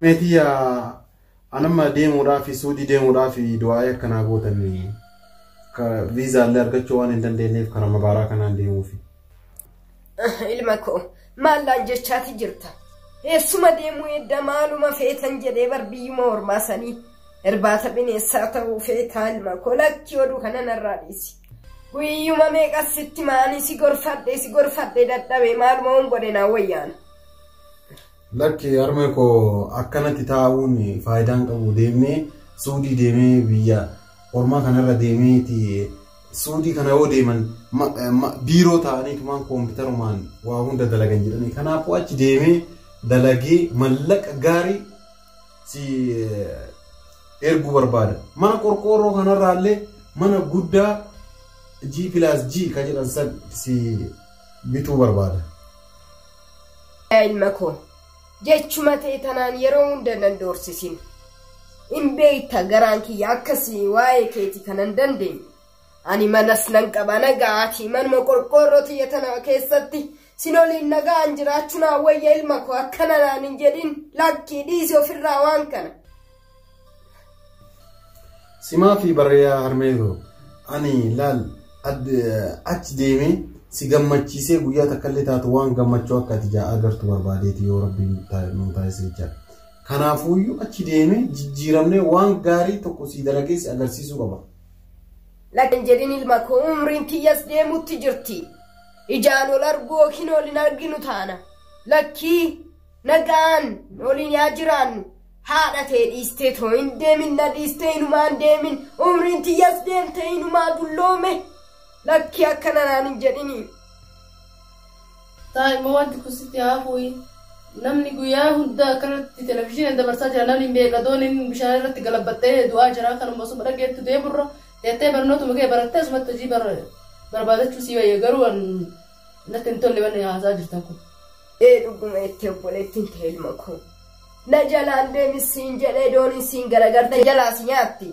متي أنا ما ديمورا في سودي ديمورا في دعاء كنا قوتني كفيزا اللي أرجعوا عن دندني في كرام بارا كنا ديمو في ilmako maallaan jechaati jirta eessuma deemuu edda maaluma feetan jedhee barbiyyuma hormaasanii irbaata bineensaa ta'uu feetaa ilmako lakki oduu kana narraa dhiisi guyyuma meeqasitti maanii si gorfadhe dadhabee maaluma godhe naa wayyaan lakki armeeko akkanatti taa'uun faayidaan qabu deemnee suudii deemee biyya ormaa kanarra deemeeti سودي كان يودي من بيرو تاني كمان كمبيوتر مان وهم ده دلقين جدني كان أبو أج ديمي دلقي ملك غاري سي إرجو بربادة ما كوركورو كان رالله ما جودا جي بلاس جي كاجي نسال سي بيتو بربادة المكو جت شو متى تنان يرون دندن دورسين إن بيتا غرانكي ياكسي واي كيتي كان دندن أني ما نسلن كبانا قاعتي من ما كوركوروتي يتنا كيستي سنولين نجا أنجراتنا ويا المكو أكنا ننجدين لكن ديسو في الروان كنا سما في بريا هرميدو أني لال أجديمي سيجمعتي سيقويا تكلتا توان جمعتوا كتجا أجرت بربادتي يا ربي نوتاي سيجا كنافويو أجديمي جيرامني وان غاري تكوسي دلقيس أجرسيسو بابا لكن جدين المكو عمرين تياس ديمو تجرتي إجانو لارغو كينو لنرغينو تانا لكي نغان نولين ياجران هذا تيستيتو إن ديمين نديستينو مان ديمين عمرين تياس ديمتينو ما دلومي لكي أكنا نانين جديني طيب مواد كسيتي عافوي نمني قويا هندا كانت تلفزيون دا برساجة نمني بيقادون بشارة تقلبتي دعا جرا كانوا مصوم رقيت ديبرو تيتي برنوتو مكي برتاز ما تجي بربادت شو سيوا يقروا أن نتنتون لبني هذا جرتاكم إيه رقم إتيوبوليتين تهلمكم نجلان ديمي سينجل دوني سينجل أغرد جلا سياتي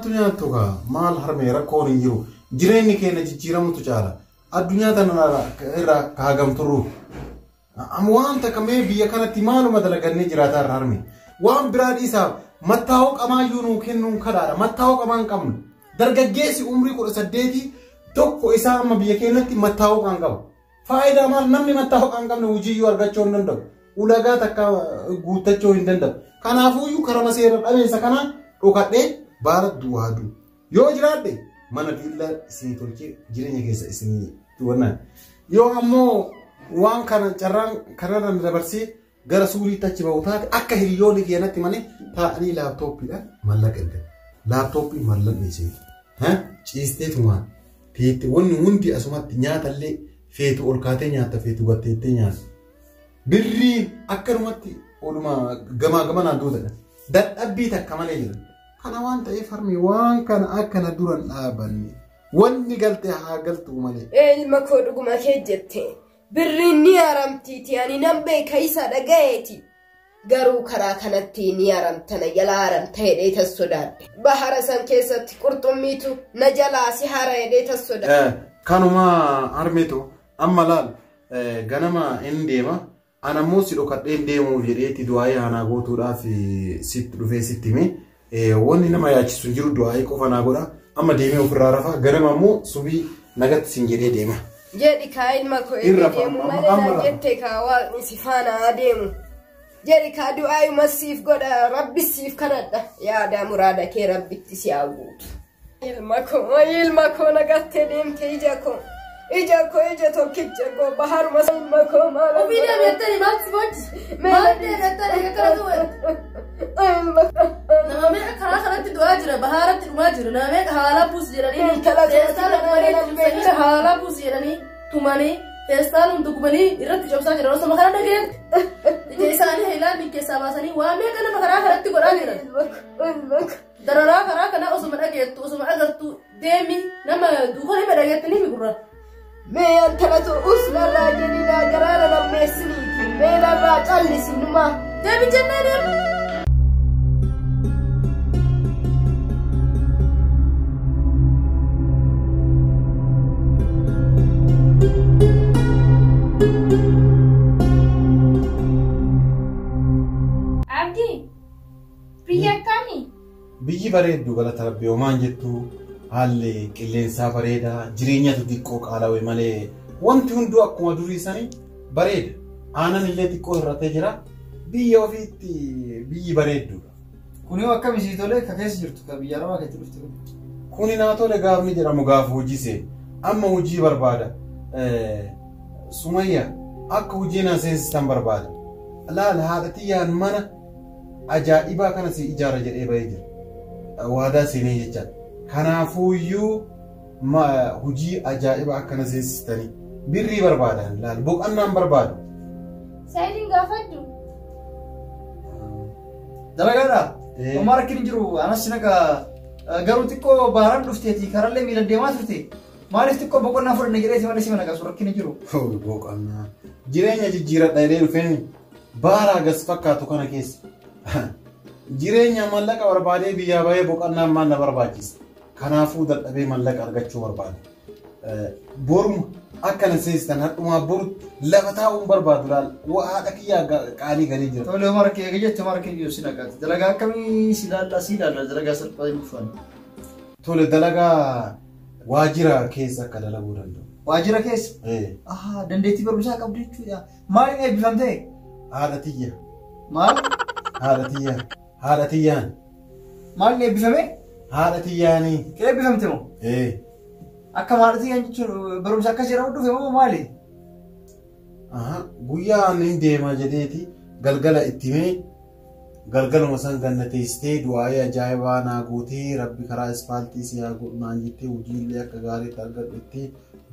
نياتو كا مال هرمي ركوني يرو جريني كينا جيرامو تجارة الدنيا تنانا كاغم ترو أموان تكمي بيا كانت تمانو مدلقني جراتا هرمي وام براد إساب متاوك أما يونو كنون كدارا متاوك أمان كمن درجة عمري كل سديتي توكو إساب ما بيا كينتي متاوك أنكم فايدة مال نمني متاوك أنكم نوجي يوارجا چوندندو ulaga takka guutacho hindandab kanafu yu karama seera dhabe sakana dhokadhe bara duwadu yo jiraadhe mana dilla isin tolche jireenya keessa isin tuwana yo ammo waan kana carran kararan dabarsi gara suuri tachi bawtaat akka hiriyooni keenatti mane taa'ani laptopidha mallaqadde laptopi mallaqnise ha ciisteetuma fiitti wonni hundi asumatti nyaatallee feetu olkaatee nyaata feetu gatteettee nyaata birri akkanumatti oluma gama naan duutadha dadhabbii takka malee jira kana waan ta'eef harmi waan kana akkana duran dhaabanni wanni galte haa galtu malee ilma koo dhuguma kee jette birri ni haramtiiti ani nan beeka isa dhagayeeti garuu karaa kanatti ni haramtana jala haramta hedhee tas sodaadhe bahara san keessatti qurxummiitu na jalaa si hara hedhee tas sodaadhe kanuma harmitu amma laal ganama hin deema أنا موسى لو كتير ديمو فيريتي دعاء أنا قوتورا في ست رفع ستمي واني نما يأتي سنجرو دعاء كوفنا قولا أما ديمي وفرا رفع غرما مو سبي نجت سنجري ديما جدي كاين ما كوي ديمو ما جت كاوا نسيفانا ديمو جدي كدعاء مسيف قدا ربي سيف كندا يا دا مرادك ربي تسياوت ilmako نجت ديم تيجاكو إجاكو إجاتو كيجاكو بحر مسين مكو مالا وبيدا بيتاني مات سبوت مات بيتاني كرادو نامي خلاص تدواجر بحارة تدواجر نامي حالا بوس جراني تيستان مريد حالا بوس جراني تماني تيستان دكماني إرت جوسا جرانو سما خلا نجيت جيساني هيلا بيكي ساباساني وامي كنا مخرا خلا تقرأ درارا خرا كنا أسمع نجيت أسمع أجرتو ديمي نما دوخني بدأيتني بقرا مي أنت لا تقص لا راجلي لا جرال لا مسني مي لا راجل سنما ده بجنة Agi biyya akkamii? Biyyi bareeddu galata Rabbii homaan jettu haalli qilleensaa bareeda jireenyatu xiqqoo qaala'e malee wanti hunduu akkuma durii sanii bareeda. Aanan illee xiqqoo hir'atee jira. Biyya ofiitti biyyi bareeddudha. Kuni akkam isii tolee ka keessa jirtu ka biyya namaa keessa dhufte. Kuni naa tole gaafni jedhamu gaafa hojii seene amma hojii barbaada. Sumayya akka hojii na seensistan barbaada. Laala haadha tiyyaan mana ajaa'ibaa kana si ijaara jedhee bahee jira. Waadaa seenee jechaadha. Kanaafuuyyuu hojii ajaa'ibaa akkana seensistanii birrii barbaadan laala boqonnaan barbaadu. Saayidin gaafadhu. Dalagaadha. Omar akkin jiru anas naga garuu xiqqoo baaraan dhufteeti karallee miilan deemaa turte. Maaliif xiqqoo boqonnaa fudhanne jedheeti malee si mana gasu rakkin jiru. Boqonnaa. Jireenya jijjiiradha jedhee dhufeen baaraa gas fakkaatu kana keessa. Jireenya mallaqa barbaadee biyyaa bahee boqonnaan maal na barbaachisa. Kanaafuu dadhabee mallaqa argachuu barbaada. Boruma akkana seensistan hadhumaa boru lafa taa'uun barbaadu laal haadha kiyyaa qaalii galee jira. Tole Omar kee jette Omar kee yoo si nagaati. Dalagaa akkamii si ilaalla dalagaa salphaa hin dhufan. Tole dalagaa waajjira keessa akka dalaguu danda'u. Waajjira keessa? Dandeettii barumsaa qabdu jechuudha. Maaliin eebbifamtee? Haadha tiyya. Maal? Haadha tiyya. Haadha tiyyaan. Maaliin eebbifame? Haadha tiyyaanii. Kee eebbifamte moo? Akka haadha tiyyaan jechuun barumsa akkas jedhamu dhufe moo maali? Guyyaa inni deema jedheeti galgala itti mee galgaluma san gannateessitee du'aa'ee ajaa'ibaa naa gootee rabbi karaa ispaaltii si haa godhu naan jettee hojiillee akka gaariitti argadhettee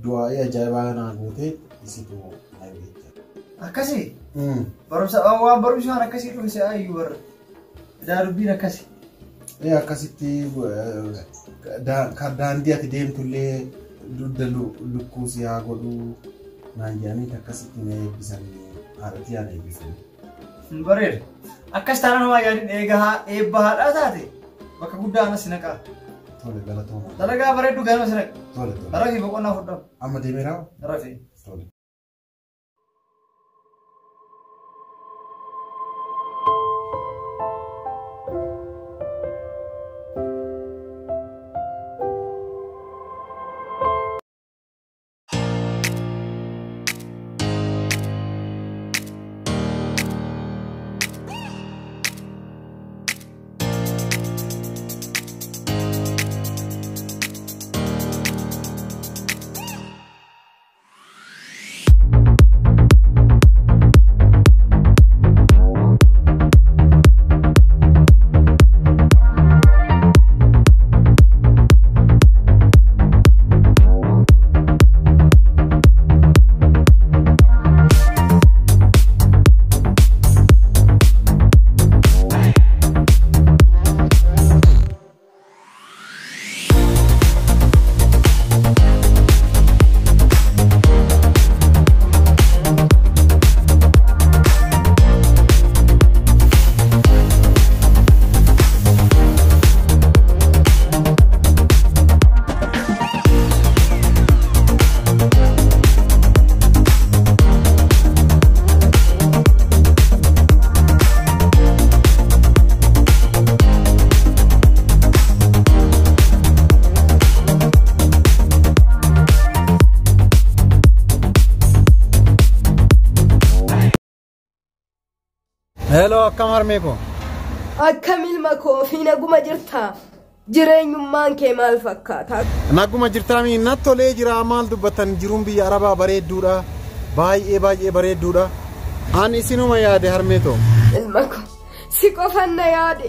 du'aa'ee ajaa'ibaa naa gootee isitu na beekta. Akkasii? Barumsa waan barumsi waan akkasii dhufe si ayyuu warra. Daa dubbiin akkasii. Akkasitti daandii ati deemtullee dudda lukkuu si haa godhu naan jedhanii akkasitti na eebbisanii haadhatii haa eebbisanii. Bareeda. Akkas taana namaa yaadin eebba haadhaa taate bakka guddaa anas naqaa. Tole galatooma. Dalagaa bareeddu galma si naqa. Tole. Rafii boqonnaa fudhamu. Amma deemeeraa? Rafii. Tole. Hello, akkam harmee koo. Akkam ilma koo fi naguma jirta. Jireenyummaan kee maal fakkaata? Naguma jirtaa mi natti tolee jira maal dubbatan jiruun biyya Arabaa bareedduudha. Baay'ee bareedduudha. Ani isinuma yaade harmee too. Ilma koo si qofan na yaade.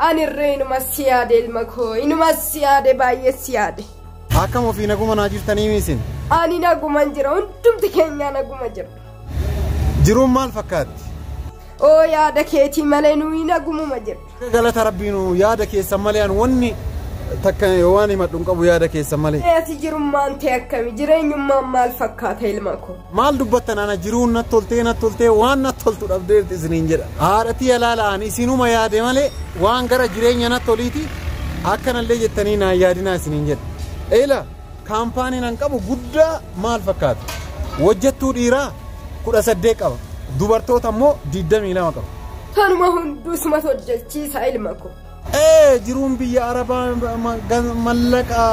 Ani irree inuma si yaade ilma koo. Inuma si yaade baay'ee si yaade. Akkam ofii naguma naa jirtanii miisin? Ani naguman jira hundumti keenya naguma jira. Jiruun maal fakkaatti? Oo yaada keetii malee nuyi nagumuma jira. Galata rabbiinu yaada keessa malee wanni takka waan himadhu qabu yaada keessa malee. Ati jirummaan ta'e akkami jireenyummaan maal fakkaata ilma koo? Maal dubbattan ana jiruun natti toltee waan natti toltu dhabdeerti isiniin jedha. Haadhatii alaalaan isinuma yaade malee waan gara jireenya natti toliiti akkanallee jettanii naa yaadinaa isiniin jedha. Eela kaampaaniin an qabu guddaa maal fakkaata? Hojjettuu dhiiraa 18 qaba. Dubartoota immoo 22 qaba. kanuma hunduu suma hojjechiisa ilma ko jiruun biyya arabaa mallaqa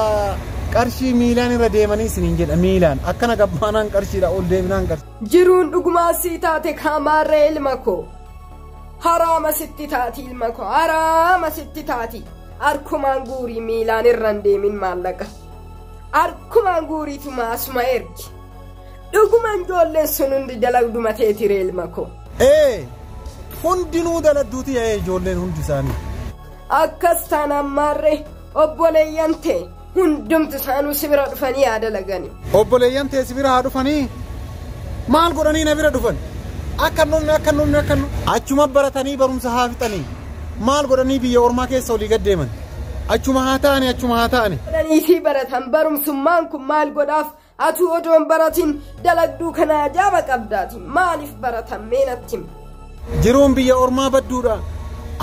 qarshii miilaan irra deemanii isiniin jedha miilaan akkana gabbaanaan qarshiidha ol deebinaan qarshii jiruun dhugumaa sii taate kaamaarree ilma ko haraama sitti taati ilma ko haraama sitti taati arkumaan guurii miilaan irraan deemin maallaqa arkumaan guuriituma asuma ergi dhugumaan ijoolleen sun hundi dalagduma teetire ilma ko hundinuu daladduuti yaa'ee ijoolleen hundi isaanii akkas taan ammaarree obboleeyyan ta'e hundumtu isaanuu si bira dhufanii yaada lagani obboleeyyan ta'e si bira haa dhufanii maal godhanii na bira dhufan akka nuunni achuma baratanii barumsa haa fixanii maal godhanii biyya ormaa keessa olii gaddeeman achuma haa ta'ani godhanii fi baratan barumsummaan kun maal godhaaf atuu odoon baratin dalagduu kana ajaaba qabdaati maaliif baratan meenatti jiruun biyya ormaa badduudha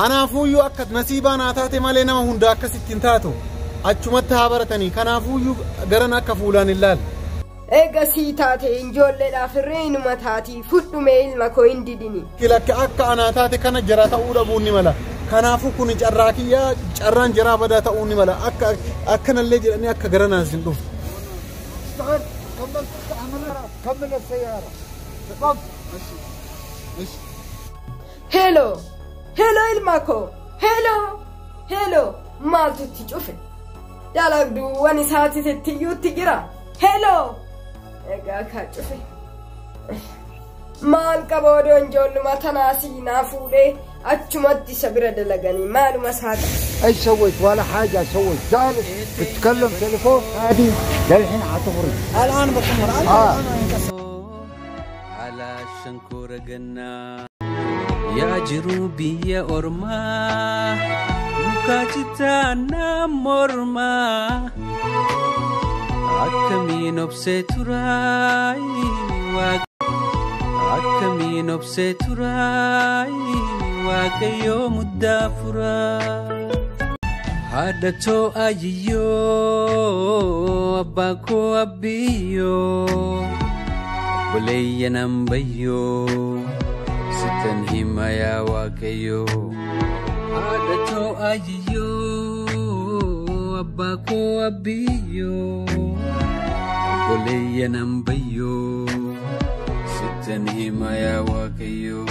anaafuuyyuu akka nasiibaa naa taate malee nama hunda akkasittiin taatu achumatti haa baratanii kanaafuuyyuu garan akka fuulaan hin laalle eega sii taate ijoolleedhaaf irree inuma taatii fudhume ilma koo hin didini kilakka akka anaa taate kana jara ta'uu dhabuun ni mala kanaafuu kun carraa kiyyaa carraan jaraa badaa ta'uu ni mala akkanallee jedhanii akka garanaas hin dhufu كمل السيارة هلو ilma koo helo maaltutti cufe dalagduuwwan isaatiitti iyyuutti jira helo egaa kaa cufe maal qaboodoon ijoolluma tanaasii naa fuudhee achumatti isa bira dalaganii maaluma isaati ايش سويت ولا حاجه سويت جالس بتتكلم تليفون عادي للحين عطفري الان بكمل على شنكور جنة يا جروبي يا أورما مكاجتانا مورما أكمين بستراي أكمين بستراي وكيوم الدافراي هذا تو أيو أباكو أبيو ولي نمبيو ستنهما يا واكيو هذا تو أيو أباكو أبيو ولي نمبيو ستنهما يا واكيو